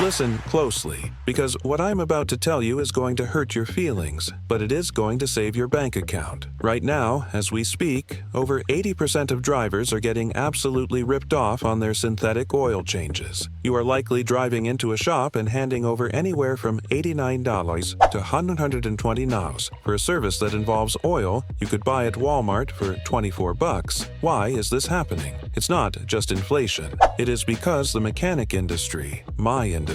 Listen closely, because what I'm about to tell you is going to hurt your feelings, but it is going to save your bank account. Right now, as we speak, over 80% of drivers are getting absolutely ripped off on their synthetic oil changes. You are likely driving into a shop and handing over anywhere from $89 to $120 for a service that involves oil you could buy at Walmart for $24. Why is this happening? It's not just inflation. It is because the mechanic industry, my industry,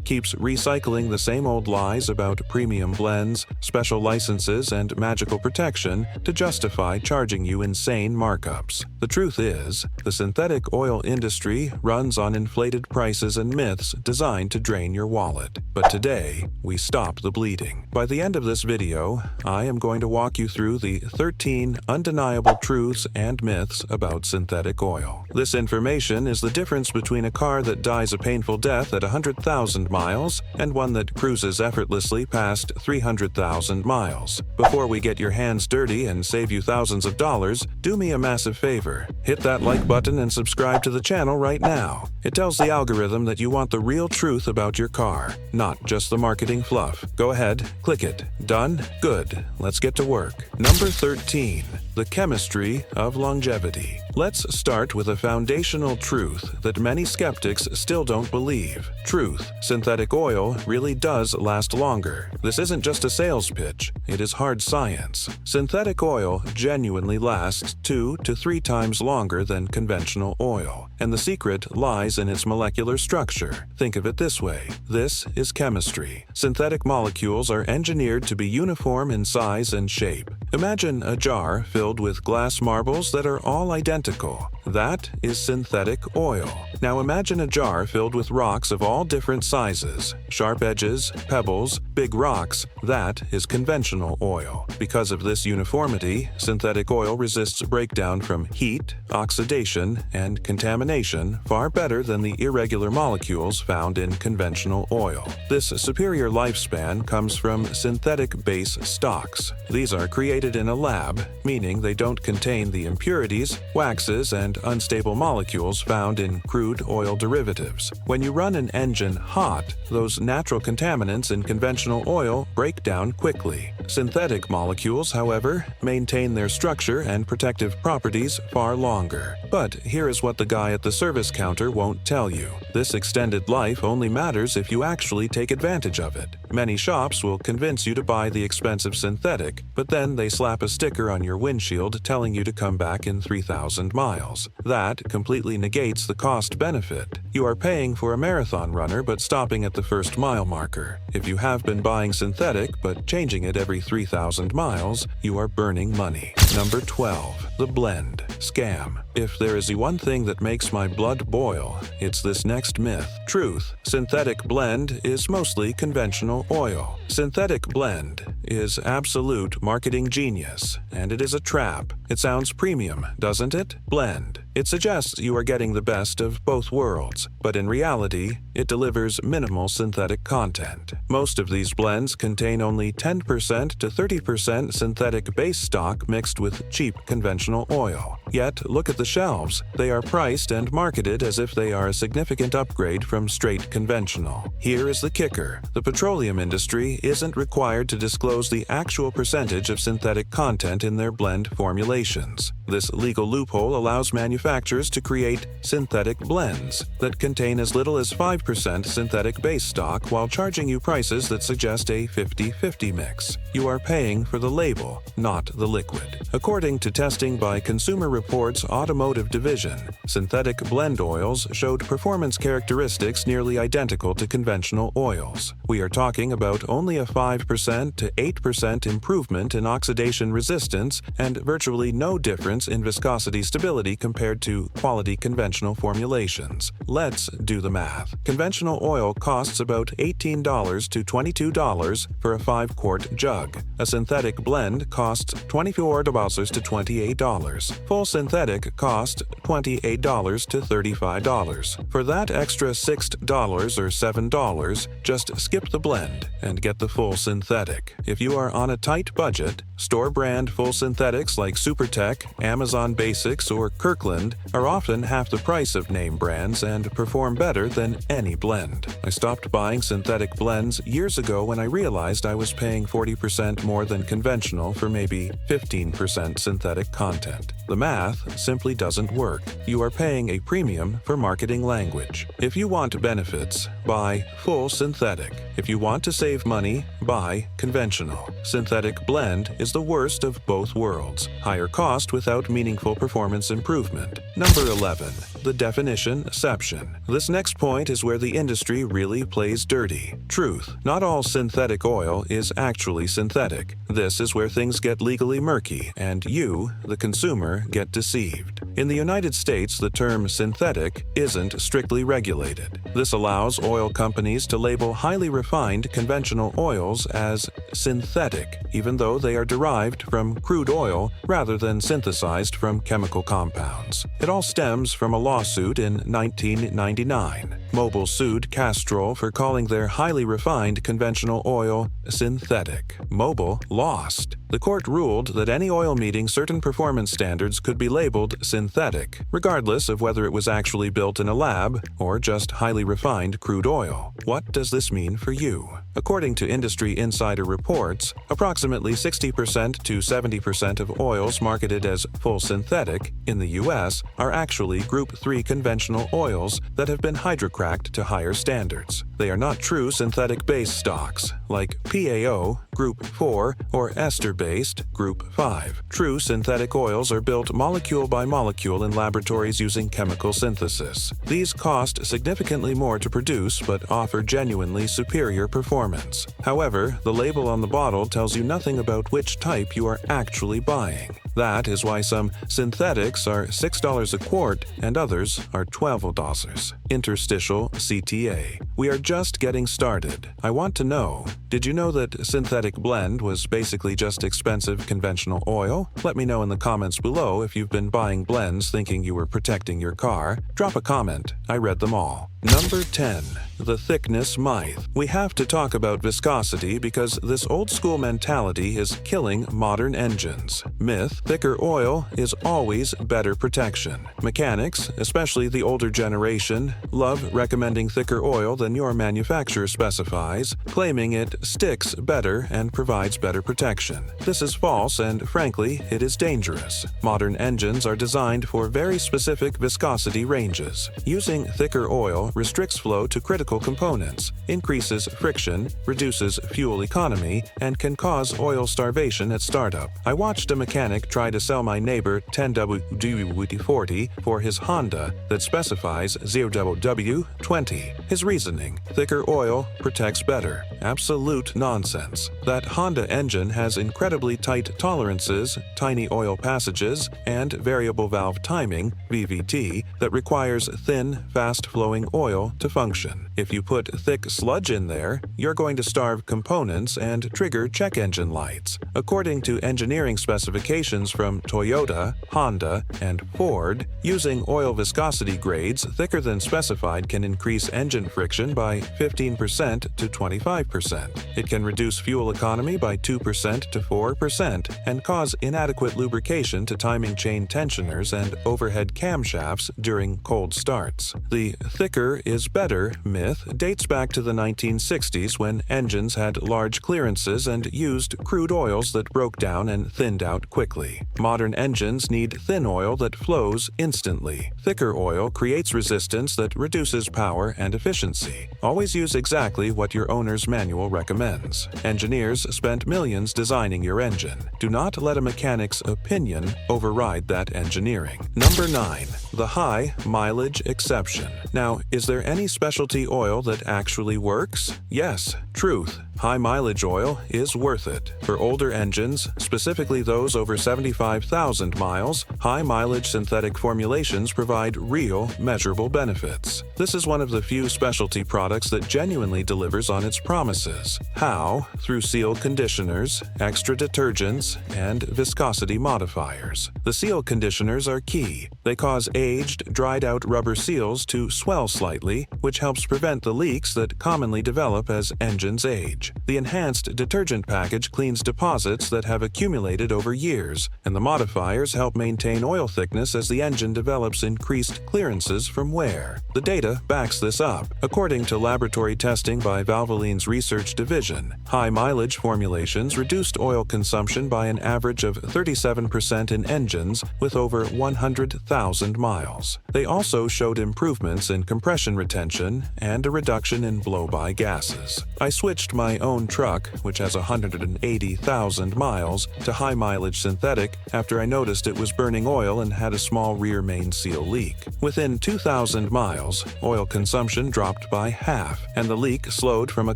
keeps recycling the same old lies about premium blends, special licenses, and magical protection to justify charging you insane markups. The truth is, the synthetic oil industry runs on inflated prices and myths designed to drain your wallet. But today, we stop the bleeding. By the end of this video, I am going to walk you through the 13 undeniable truths and myths about synthetic oil. This information is the difference between a car that dies a painful death at 100,000 miles and one that cruises effortlessly past 300,000 miles. Before we get your hands dirty and save you thousands of dollars, do me a massive favor. Hit that like button and subscribe to the channel right now. It tells the algorithm that you want the real truth about your car, not just the marketing fluff. Go ahead, click it. Done? Good. Let's get to work. Number 13. The chemistry of longevity. Let's start with a foundational truth that many skeptics still don't believe. Truth: synthetic oil really does last longer. This isn't just a sales pitch, it is hard science. Synthetic oil genuinely lasts 2 to 3 times longer than conventional oil, and the secret lies in its molecular structure. Think of it this way: this is chemistry. Synthetic molecules are engineered to be uniform in size and shape. Imagine a jar filled with glass marbles that are all identical. That is synthetic oil. Now imagine a jar filled with rocks of all different sizes, sharp edges, pebbles, big rocks. That is conventional oil. Because of this uniformity, synthetic oil resists breakdown from heat, oxidation, and contamination far better than the irregular molecules found in conventional oil. This superior lifespan comes from synthetic base stocks. These are created in a lab, meaning they don't contain the impurities, waxes, and unstable molecules found in crude oil derivatives. When you run an engine hot, those natural contaminants in conventional oil break down quickly. Synthetic molecules, however, maintain their structure and protective properties far longer. But here is what the guy at the service counter won't tell you. This extended life only matters if you actually take advantage of it. Many shops will convince you to buy the expensive synthetic, but then they slap a sticker on your windshield telling you to come back in 3,000 miles. That completely negates the cost-benefit. You are paying for a marathon runner but stopping at the first mile marker. If you have been buying synthetic but changing it every 3,000 miles, you are burning money. Number 12. The blend scam. If there is one thing that makes my blood boil, it's this next myth. Truth: synthetic blend is mostly conventional oil. Synthetic blend is absolute marketing genius, and it is a trap. It sounds premium, doesn't it? Blend. It suggests you are getting the best of both worlds, but in reality, it delivers minimal synthetic content. Most of these blends contain only 10% to 30% synthetic base stock mixed with cheap conventional oil. Yet, look at the shelves. They are priced and marketed as if they are a significant upgrade from straight conventional. Here is the kicker: the petroleum industry isn't required to disclose the actual percentage of synthetic content in their blend formulations. This legal loophole allows manufacturers to create synthetic blends that contain as little as 5% synthetic base stock while charging you prices that suggest a 50-50 mix. You are paying for the label, not the liquid. According to testing by Consumer Reports' Automotive Division, synthetic blend oils showed performance characteristics nearly identical to conventional oils. We are talking about only a 5% to 8% improvement in oxidation resistance and virtually no difference in viscosity stability compared to quality conventional formulations. Let's do the math. Conventional oil costs about $18 to $22 for a 5-quart jug. A synthetic blend costs $24 to $28. Full synthetic costs $28 to $35. For that extra $6 or $7, just skip the blend and get the full synthetic. If you are on a tight budget, Store-brand full synthetics like Supertech, Amazon Basics, or Kirkland are often half the price of name brands and perform better than any blend. I stopped buying synthetic blends years ago when I realized I was paying 40% more than conventional for maybe 15% synthetic content. The math simply doesn't work. You are paying a premium for marketing language. If you want benefits, buy full synthetic. If you want to save money, buy conventional. Synthetic blend is the worst of both worlds. Higher cost without meaningful performance improvement. Number 11. The definition-ception. This next point is where the industry really plays dirty. Truth. Not all synthetic oil is actually synthetic. This is where things get legally murky, and you, the consumer, get deceived. In the United States, the term synthetic isn't strictly regulated. This allows oil companies to label highly refined conventional oils as synthetic, even though they are derived from crude oil rather than synthesized from chemical compounds. It all stems from a lawsuit in 1999. Mobil sued Castrol for calling their highly refined conventional oil synthetic. Mobil lost. The court ruled that any oil meeting certain performance standards could be labeled synthetic, regardless of whether it was actually built in a lab or just highly refined crude oil. What does this mean for you? According to industry insider reports, approximately 60% to 70% of oils marketed as full synthetic in the U.S. are actually Group 3 conventional oils that have been hydrocracked to higher standards. They are not true synthetic base stocks, like PAO, Group 4, or ester-based, Group 5. True synthetic oils are built molecule by molecule in laboratories using chemical synthesis. These cost significantly more to produce but offer genuinely superior performance. However, the label on the bottle tells you nothing about which type you are actually buying. That is why some synthetics are $6 a quart and others are $12. Interstitial CTA. We are just getting started. I want to know, did you know that synthetic blend was basically just expensive conventional oil? Let me know in the comments below if you've been buying blends thinking you were protecting your car. Drop a comment. I read them all. Number 10. The thickness myth. We have to talk about viscosity because this old-school mentality is killing modern engines. Myth: thicker oil is always better protection. Mechanics, especially the older generation, love recommending thicker oil than your manufacturer specifies, claiming it sticks better and provides better protection. This is false and, frankly, it is dangerous. Modern engines are designed for very specific viscosity ranges. Using thicker oil restricts flow to critical components, increases friction, reduces fuel economy, and can cause oil starvation at startup. I watched a mechanic try to sell my neighbor 10W40 for his Honda that specifies 0W20. His reasoning: thicker oil protects better. Absolute nonsense. That Honda engine has incredibly tight tolerances, tiny oil passages, and variable valve timing, VVT, that requires thin, fast-flowing oil to function. If you put thick sludge in there, you're going to starve components and trigger check engine lights. According to engineering specifications from Toyota, Honda, and Ford, using oil viscosity grades thicker than specified can increase engine friction by 15% to 25%. It can reduce fuel economy by 2% to 4% and cause inadequate lubrication to timing chain tensioners and overhead camshafts during cold starts. The thicker is better myth dates back to the 1960s when engines had large clearances and used crude oils that broke down and thinned out quickly. Modern engines need thin oil that flows instantly. Thicker oil creates resistance that reduces power and efficiency. Always use exactly what your owner's manual recommends. Engineers spent millions designing your engine. Do not let a mechanic's opinion override that engineering. Number 9. The high mileage exception. Now, is there any specialty oil that actually works? Yes, truth. High mileage oil is worth it. For older engines, specifically those over 70 75,000 miles, high-mileage synthetic formulations provide real, measurable benefits. This is one of the few specialty products that genuinely delivers on its promises. How? Through seal conditioners, extra detergents, and viscosity modifiers. The seal conditioners are key. They cause aged, dried-out rubber seals to swell slightly, which helps prevent the leaks that commonly develop as engines age. The enhanced detergent package cleans deposits that have accumulated over years, and the modifiers help maintain oil thickness as the engine develops increased clearances from wear. The data backs this up. According to laboratory testing by Valvoline's research division, high-mileage formulations reduced oil consumption by an average of 37% in engines with over 100,000 miles. They also showed improvements in compression retention and a reduction in blow-by gases. I switched my own truck, which has 180,000 miles, to high-mileage synthetic after I noticed it was burning oil and had a small rear main seal leak. Within 2,000 miles, oil consumption dropped by half, and the leak slowed from a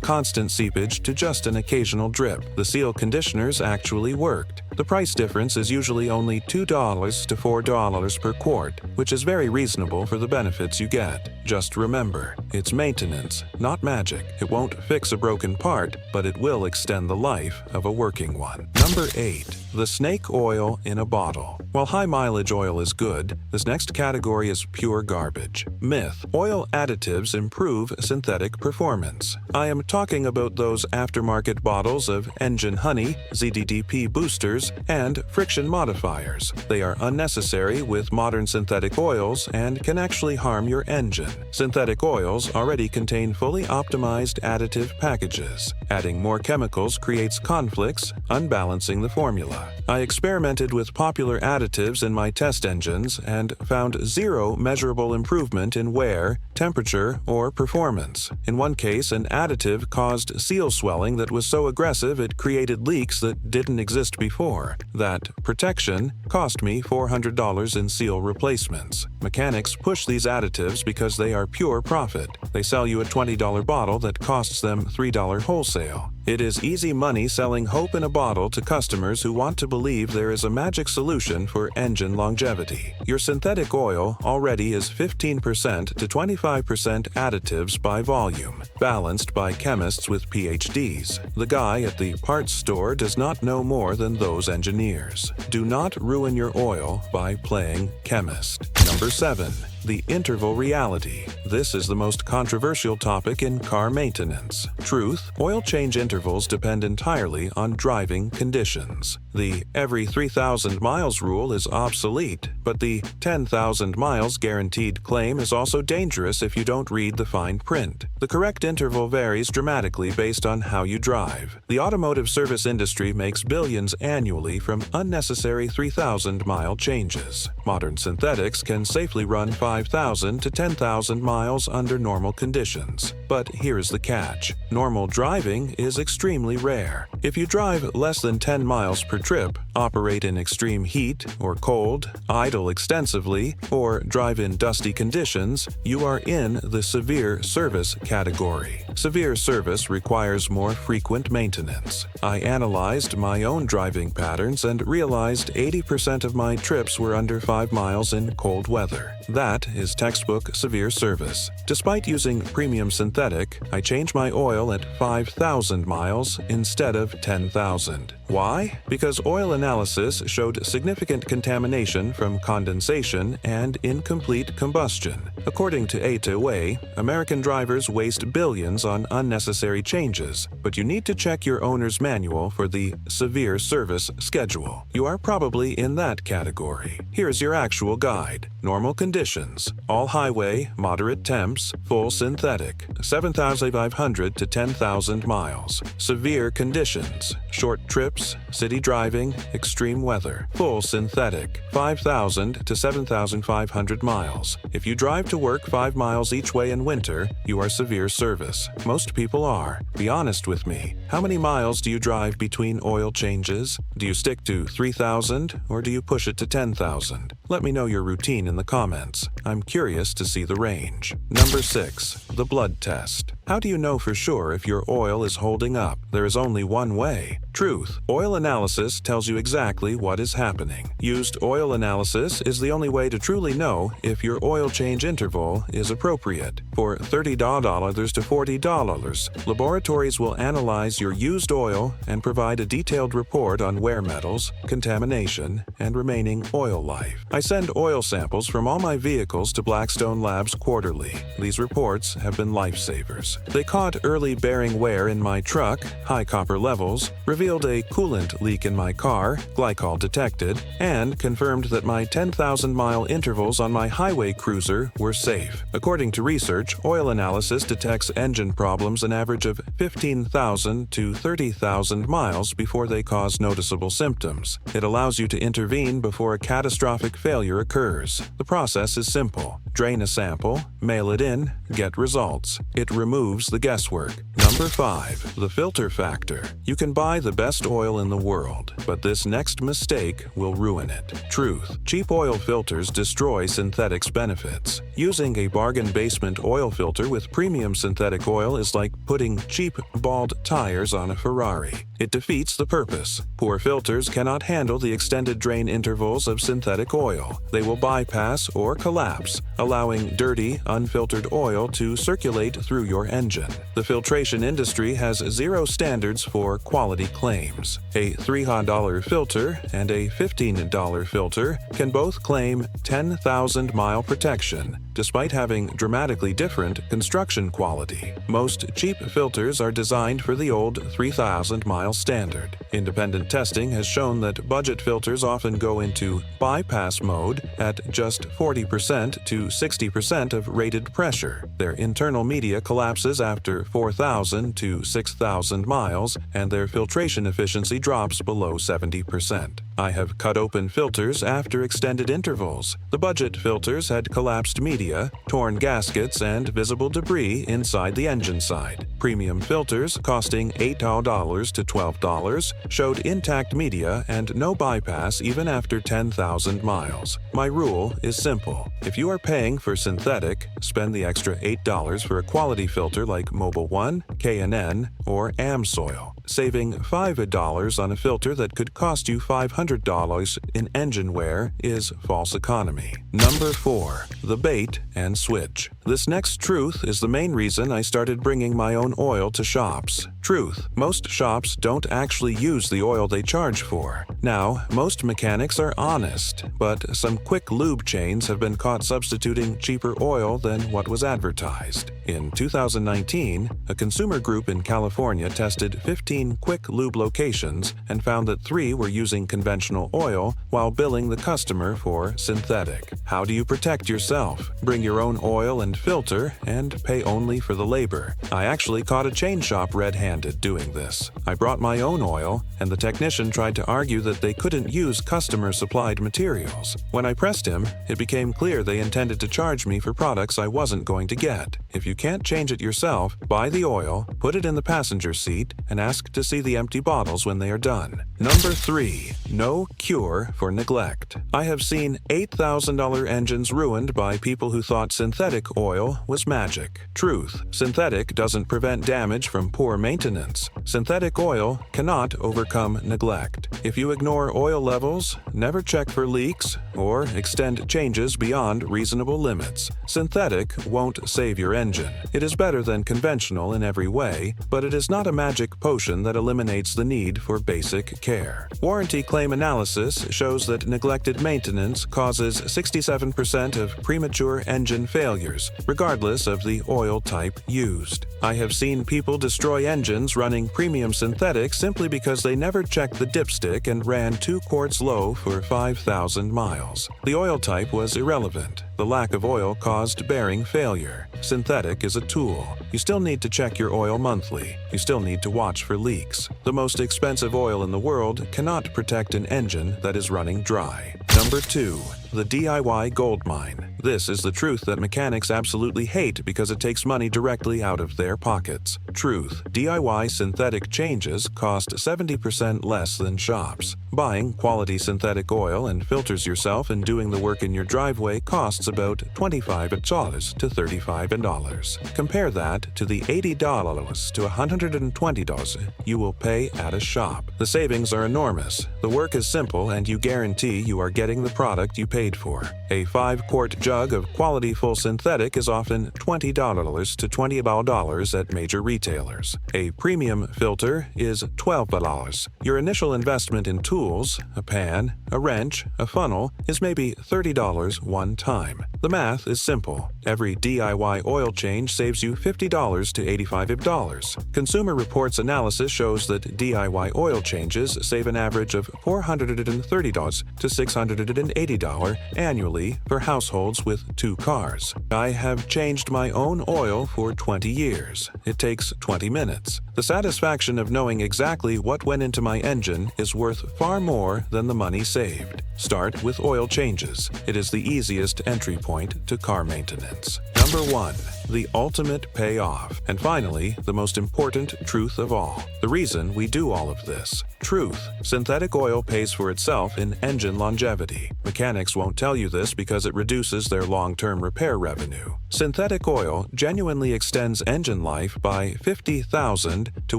constant seepage to just an occasional drip. The seal conditioners actually worked. The price difference is usually only $2 to $4 per quart, which is very reasonable for the benefits you get. Just remember, it's maintenance, not magic. It won't fix a broken part, but it will extend the life of a working one. Number 8. The snake oil in a bottle. While high-mileage oil is good, this next category is pure garbage. Myth: oil additives improve synthetic performance. I am talking about those aftermarket bottles of engine honey, ZDDP boosters, and friction modifiers. They are unnecessary with modern synthetic oils and can actually harm your engine. Synthetic oils already contain fully optimized additive packages. Adding more chemicals creates conflicts, unbalancing the formula. I experimented with popular additives in my test engines and found zero measurable improvement in wear, temperature, or performance. In one case, an additive caused seal swelling that was so aggressive it created leaks that didn't exist before. That protection cost me $400 in seal replacements. Mechanics push these additives because they are pure profit. They sell you a $20 bottle that costs them $3 wholesale. It is easy money selling hope in a bottle to customers who want to believe there is a magic solution for engine longevity. Your synthetic oil already is 15% to 25% additives by volume, balanced by chemists with PhDs. The guy at the parts store does not know more than those engineers. Do not ruin your oil by playing chemist. Number 7. The interval reality. This is the most controversial topic in car maintenance. Truth: oil change intervals depend entirely on driving conditions. The every 3,000 miles rule is obsolete, but the 10,000 miles guaranteed claim is also dangerous if you don't read the fine print. The correct interval varies dramatically based on how you drive. The automotive service industry makes billions annually from unnecessary 3,000-mile changes. Modern synthetics can safely run 5,000 to 10,000 miles under normal conditions. But here's the catch. Normal driving is extremely rare. If you drive less than 10 miles per trip, operate in extreme heat or cold, idle extensively, or drive in dusty conditions, you are in the severe service category. Severe service requires more frequent maintenance. I analyzed my own driving patterns and realized 80% of my trips were under 5 miles in cold weather. That is textbook severe service. Despite using premium synthetic, I change my oil at 5,000 miles instead of 10,000. Why? Because oil analysis showed significant contamination from condensation and incomplete combustion. According to A2A, American drivers waste billions on unnecessary changes, but you need to check your owner's manual for the severe service schedule. You are probably in that category. Here's your actual guide. Normal conditions: all highway, moderate temps, full synthetic, 7,500 to 10,000 miles. Severe conditions: short trips, city driving, extreme weather. Full synthetic, 5,000 to 7,500 miles. If you drive to work 5 miles each way in winter, you are severe service. Most people are. Be honest with me. How many miles do you drive between oil changes? Do you stick to 3,000 or do you push it to 10,000? Let me know your routine in the comments. I'm curious to see the range. Number 6. The blood test. How do you know for sure if your oil is holding up? There is only one way. Truth. Oil analysis tells you exactly what is happening. Used oil analysis is the only way to truly know if your oil change interval is appropriate. For $30 to $40, laboratories will analyze your used oil and provide a detailed report on wear metals, contamination, and remaining oil life. I send oil samples from all my vehicles to Blackstone Labs quarterly. These reports have been lifesavers. They caught early bearing wear in my truck, high copper levels, revealed a coolant leak in my car, glycol detected, and confirmed that my 10,000-mile intervals on my highway cruiser were safe. According to research, oil analysis detects engine problems an average of 15,000 to 30,000 miles before they cause noticeable symptoms. It allows you to intervene before a catastrophic failure occurs. The process is simple. Drain a sample, mail it in, get results. It removes the guesswork. Number 5. The filter factor. You can buy the best oil in the world, but this next mistake will ruin it. Truth. Cheap oil filters destroy synthetics' benefits. Using a bargain basement oil filter with premium synthetic oil is like putting cheap, bald tires on a Ferrari. It defeats the purpose. Poor filters cannot handle the extended drain intervals of synthetic oil. They will bypass or collapse, allowing dirty, unfiltered oil to circulate through your engine. The filtration industry has zero standards for quality claims. A $300 filter and a $15 filter can both claim 10,000-mile protection, despite having dramatically different construction quality. Most cheap filters are designed for the old 3,000-mile standard. Independent testing has shown that budget filters often go into bypass mode at just 40% to 60% of rated pressure. Their internal media collapses after 4,000 to 6,000 miles, and their filtration efficiency drops below 70%. I have cut open filters after extended intervals. The budget filters had collapsed media, torn gaskets, and visible debris inside the engine side. Premium filters, costing $8 to $12, showed intact media and no bypass even after 10,000 miles. My rule is simple. If you are paying for synthetic, spend the extra $8 for a quality filter like Mobil 1, K&N, or AmSoil. Saving $5 on a filter that could cost you $500 in engine wear is false economy. Number 4. The bait and switch. This next truth is the main reason I started bringing my own oil to shops. Truth. Most shops don't actually use the oil they charge for. Now, most mechanics are honest, but some quick lube chains have been caught substituting cheaper oil than what was advertised. In 2019, a consumer group in California tested 15 quick lube locations and found that 3 were using conventional oil while billing the customer for synthetic. How do you protect yourself? Bring your own oil and filter and pay only for the labor. I actually caught a chain shop red-handed doing this. I brought my own oil, and the technician tried to argue that they couldn't use customer-supplied materials. When I pressed him, it became clear they intended to charge me for products I wasn't going to get. If you can't change it yourself, buy the oil, put it in the passenger seat, and ask to see the empty bottles when they are done. Number 3. No cure for neglect. I have seen $8,000 engines ruined by people who thought synthetic oil was magic. Truth. Synthetic doesn't prevent damage from poor maintenance. Synthetic oil cannot overcome neglect. If you ignore oil levels, never check for leaks, or extend changes beyond reasonable limits, synthetic won't save your engine. It is better than conventional in every way, but it is not a magic potion that eliminates the need for basic care. Warranty claim analysis shows that neglected maintenance causes 67% of premature engine failures, regardless of the oil type used. I have seen people destroy engines running premium synthetic simply because they never checked the dipstick and ran 2 quarts low for 5,000 miles. The oil type was irrelevant. The lack of oil caused bearing failure. Synthetic is a tool. You still need to check your oil monthly. You still need to watch for leaks. The most expensive oil in the world cannot protect an engine that is running dry. Number 2. The DIY gold mine. This is the truth that mechanics absolutely hate because it takes money directly out of their pockets. Truth. DIY synthetic changes cost 70% less than shops. Buying quality synthetic oil and filters yourself and doing the work in your driveway costs about $25 to $35. Compare that to the $80 to $120 you will pay at a shop. The savings are enormous. The work is simple and you guarantee you are getting the product you paid for. A 5-quart jug of quality full synthetic is often $20 to $20 at major retailers. A premium filter is $12. Your initial investment in tools, a pan, a wrench, a funnel, is maybe $30 one time. The math is simple. Every DIY oil change saves you $50 to $85. Consumer Reports analysis shows that DIY oil changes save an average of $430 to $680 annually for households with 2 cars. I have changed my own oil for 20 years. It takes 20 minutes. The satisfaction of knowing exactly what went into my engine is worth far more than the money saved. Start with oil changes. It is the easiest entry point to car maintenance. Number 1. The ultimate payoff. And finally, the most important truth of all. The reason we do all of this. Truth. Synthetic oil pays for itself in engine longevity. Mechanics won't tell you this because it reduces their long-term repair revenue. Synthetic oil genuinely extends engine life by 50,000 to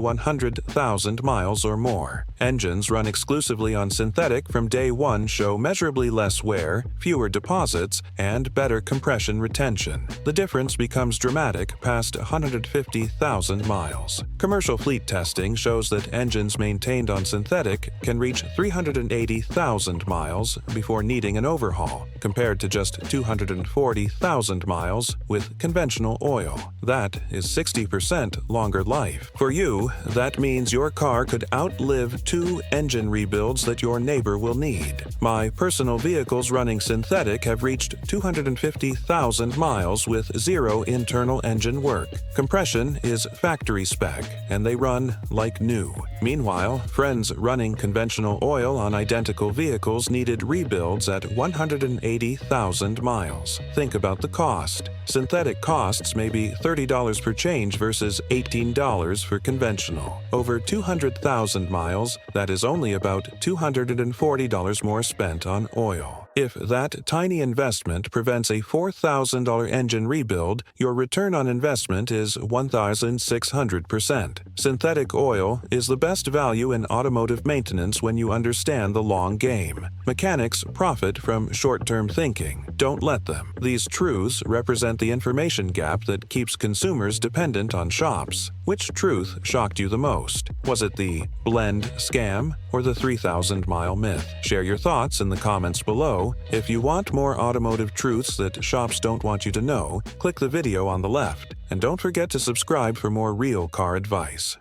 100,000 miles or more. Engines run exclusively on synthetic from day one show measurably less wear, fewer deposits, and better compression retention. The difference becomes dramatic past 150,000 miles. Commercial fleet testing shows that engines maintained on synthetic can reach 380,000 miles before needing an overhaul, compared to just 240,000 miles with conventional oil. That is 60% longer life. For you, that means your car could outlive 2 engine rebuilds that your neighbor will need. My personal vehicles running synthetic have reached 250,000 miles with 0 internal engine work. Compression is factory spec, and they run like new. Meanwhile, friends running conventional oil on identical vehicles needed rebuilds at 180,000 miles. Think about the cost. Synthetic costs may be $30 per change versus $18 for conventional. Over 200,000 miles, that is only about $240 more spent on oil. If that tiny investment prevents a $4,000 engine rebuild, your return on investment is 1,600%. Synthetic oil is the best value in automotive maintenance when you understand the long game. Mechanics profit from short-term thinking. Don't let them. These truths represent the information gap that keeps consumers dependent on shops. Which truth shocked you the most? Was it the blend scam or the 3,000-mile myth? Share your thoughts in the comments below. If you want more automotive truths that shops don't want you to know, click the video on the left. And don't forget to subscribe for more real car advice.